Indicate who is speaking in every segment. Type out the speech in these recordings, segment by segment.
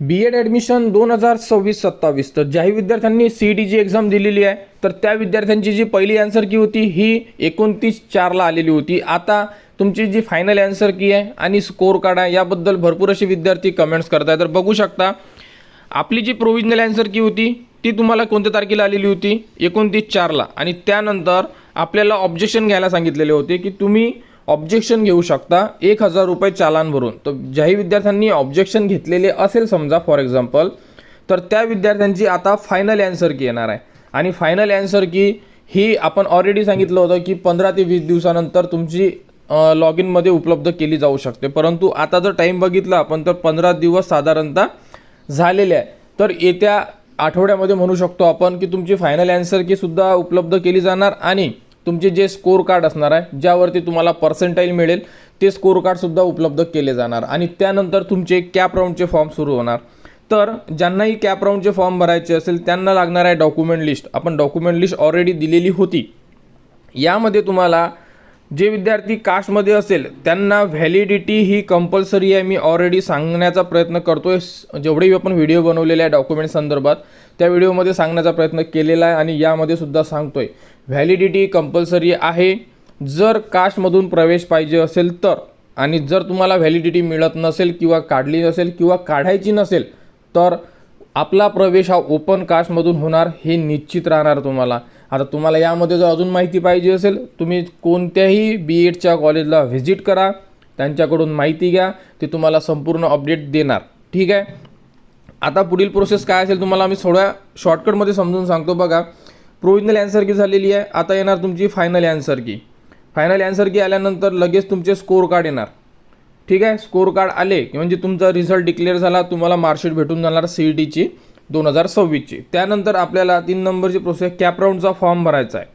Speaker 1: B.Ed admission 2026-27 तर ज्याही विद्यार्थ्यांनी CETची exam दिलेली आहे तर त्या विद्यार्थ्यांची जी पहिली आन्सर की होती ही 29/4 आलेली होती। आता तुमची जी फायनल आन्सर की आहे आणि स्कोर कार्ड आहे याबद्दल भरपूर असे विद्यार्थी कमेंट्स करताय। तर बघू शकता आपली जी प्रोविजनल आन्सर की होती ती तुम्हाला कोणत्या तारखेला आलेली होती 29/4 आणि त्यानंतर आपल्याला ऑब्जेक्शन घ्यायला सांगितलेले होते की तुम्ही ऑब्जेक्शन घेऊ शकता 1000 रुपये चालान भरून। तर ज्याही विद्यार्थ्यांनी ऑब्जेक्शन घेतलेले असेल समजा फॉर एक्झाम्पल तर त्या विद्यार्थ्यांची आता फायनल आन्सर की येणार आहे आणि फायनल आन्सर की ही आपण ऑलरेडी सांगितलं होतं की 15 ते 20 दिवसानंतर तुमची लॉग इनमध्ये उपलब्ध केली जाऊ शकते। परंतु आता जर टाईम बघितला आपण तर 15 दिवस साधारणतः झालेले आहे। तर येत्या आठवड्यामध्ये म्हणू शकतो आपण की तुमची फायनल आन्सर की सुद्धा उपलब्ध केली जाणार आणि तुमचे जे स्कोर कार्ड असणार आहे ज्यावरती तुम्हाला पर्सेंटाईल मिळेल ते स्कोर कार्ड सुद्धा उपलब्ध केले जाणार आणि त्यानंतर तुमचे कॅप राऊंडचे फॉर्म सुरू होणार। तर ज्यांनाही कॅप राऊंडचे फॉर्म भरायचे असेल त्यांना लागणार आहे डॉक्युमेंट लिस्ट। आपण डॉक्युमेंट लिस्ट ऑलरेडी दिलेली होती। यामध्ये तुम्हाला जे विद्यार्थी कास्टमध्ये असेल त्यांना व्हॅलिडिटी ही कंपल्सरी आहे। मी ऑलरेडी सांगण्याचा प्रयत्न करतोय, जेवढेही आपण व्हिडिओ बनवलेले आहे डॉक्युमेंट संदर्भात त्या व्हिडिओमध्ये सांगण्याचा प्रयत्न केलेला आहे आणि यामध्ये सुद्धा सांगतोय व्हॅलिडिटी कंपल्सरी आहे जर कास्टमधून प्रवेश पाहिजे असेल तर। आणि जर तुम्हाला व्हॅलिडिटी मिळत नसेल किंवा काढली नसेल किंवा काढायची नसेल तर आपला प्रवेश हा ओपन कास्टमधून होणार हे निश्चित राहणार तुम्हाला। आता तुम्हाला यामध्ये जर अजून माहिती पाहिजे असेल तुम्ही कोणत्याही B.Edच्या कॉलेजला व्हिजिट करा, त्यांच्याकडून माहिती घ्या, ते तुम्हाला संपूर्ण अपडेट देणार। ठीक आहे, आता पुढील प्रोसेस काय असेल तुम्हाला मी थोड्या शॉर्टकटमध्ये समजून सांगतो। बघा, प्रोविजनल आन्सर की झालेली आहे, आता येणार तुमची फायनल आन्सर की। फायनल आन्सर की आल्यानंतर लगेच तुमचे स्कोर कार्ड येणार। ठीक आहे, स्कोर कार्ड आले की म्हणजे तुमचा रिझल्ट डिक्लेअर झाला, तुम्हाला मार्कशीट भेटून जाणार CETची 2026ची। त्यानंतर आपल्याला 3 नंबरची प्रोसेस कॅप राऊंडचा फॉर्म भरायचा आहे।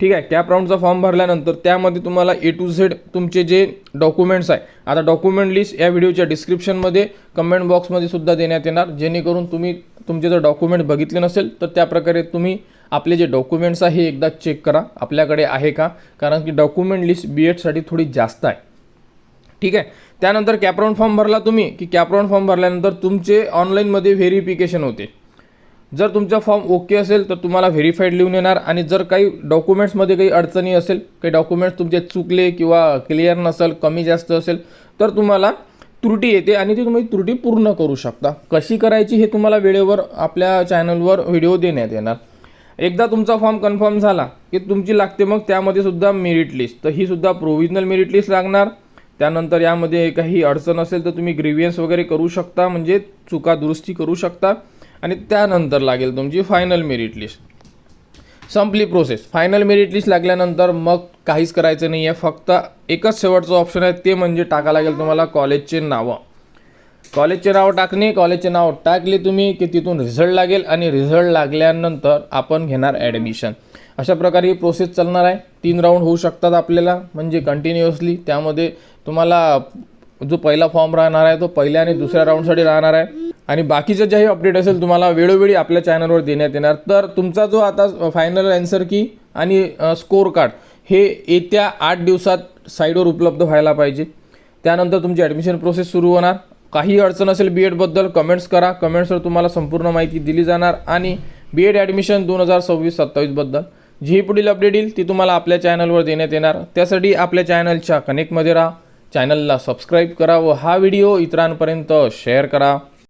Speaker 1: ठीक आहे, कॅप राऊंडचा फॉर्म भरल्यानंतर त्यामध्ये तुम्हाला A to Z तुमचे जे डॉक्युमेंट्स आहे, आता डॉक्युमेंट लिस्ट या व्हिडिओच्या डिस्क्रिप्शनमध्ये कमेंट बॉक्समध्ये सुद्धा देण्यात येणार, जेणेकरून तुम्ही तुमचे जर डॉक्युमेंट बघितले नसेल तर त्याप्रकारे तुम्ही आपले जे डॉक्युमेंट्स आहे हे एकदा चेक करा आपल्याकडे आहे का, कारण की डॉक्युमेंट लिस्ट B.Edसाठी थोडी जास्त आहे। ठीक आहे, त्यानंतर कॅप राऊंड फॉर्म भरला तुम्ही की कॅप राऊंड फॉर्म भरल्यानंतर तुमचे ऑनलाईनमध्ये व्हेरिफिकेशन होते। जर तुमचा फॉर्म ओके असेल तर तुम्हाला व्हेरीफाईड लिहून येणार आणि जर काही डॉक्युमेंट्समध्ये काही अडचणी असेल, काही डॉक्युमेंट्स तुमचे चुकले किंवा क्लिअर नसेल, कमी जास्त असेल तर तुम्हाला त्रुटी येते आणि ती तुम्ही त्रुटी पूर्ण करू शकता। कशी करायची हे तुम्हाला वेळेवर आपल्या चॅनलवर व्हिडिओ देण्यात येणार। एकदा तुमचा फॉर्म कन्फर्म झाला की तुमची लागते मग त्यामध्ये सुद्धा मेरिट लिस्ट, तर ही सुद्धा प्रोविजनल मेरिट लिस्ट लागणार। त्यानंतर यामध्ये काही अडचण असेल तर तुम्ही ग्रीवियन्स वगैरे करू शकता, म्हणजे चुका दुरुस्ती करू शकता आणि त्यानंतर लागेल तुमची फायनल मेरिट लिस्ट। संपली प्रोसेस। फायनल मेरिट लिस्ट लागल्यानंतर मग काहीच करायचं नाही आहे, फक्त एकच शेवटचं ऑप्शन आहे ते म्हणजे टाका लागेल तुम्हाला कॉलेजचे नावं। कॉलेजचे नाव टाकणे, कॉलेजचे नाव टाकले तुम्ही की तिथून रिझल्ट लागेल आणि रिझल्ट लागल्यानंतर आपण घेणार ॲडमिशन। अशा प्रकारे ही प्रोसेस चालणार आहे। 3 राऊंड होऊ शकतात आपल्याला, म्हणजे कंटिन्युअसली। त्यामध्ये तुम्हाला जो पहिला फॉर्म राहणार आहे तो पहिल्या आणि दुसऱ्या राऊंडसाठी राहणार आहे आणि बाकीचं जेही अपडेट असेल तुम्हाला वेळोवेळी आपल्या चॅनलवर देण्यात येणार। तर तुमचा जो आता फायनल आन्सर की आणि स्कोर कार्ड हे येत्या 8 दिवसात साईडवर उपलब्ध व्हायला पाहिजे। त्यानंतर तुमची ॲडमिशन प्रोसेस सुरू होणार। काही अडचण असेल B.Edबद्दल कमेंट्स करा, कमेंट्सवर तुम्हाला संपूर्ण माहिती दिली जाणार आणि B.Ed ॲडमिशन 2026-27बद्दल जी पुढील अपडेट येईल ती तुम्हाला आपल्या चॅनलवर देण्यात येणार। त्यासाठी आपल्या चॅनलच्या कनेक्टमध्ये राहा, चॅनलला सबस्क्राईब करा व हा व्हिडिओ इतरांपर्यंत शेअर करा।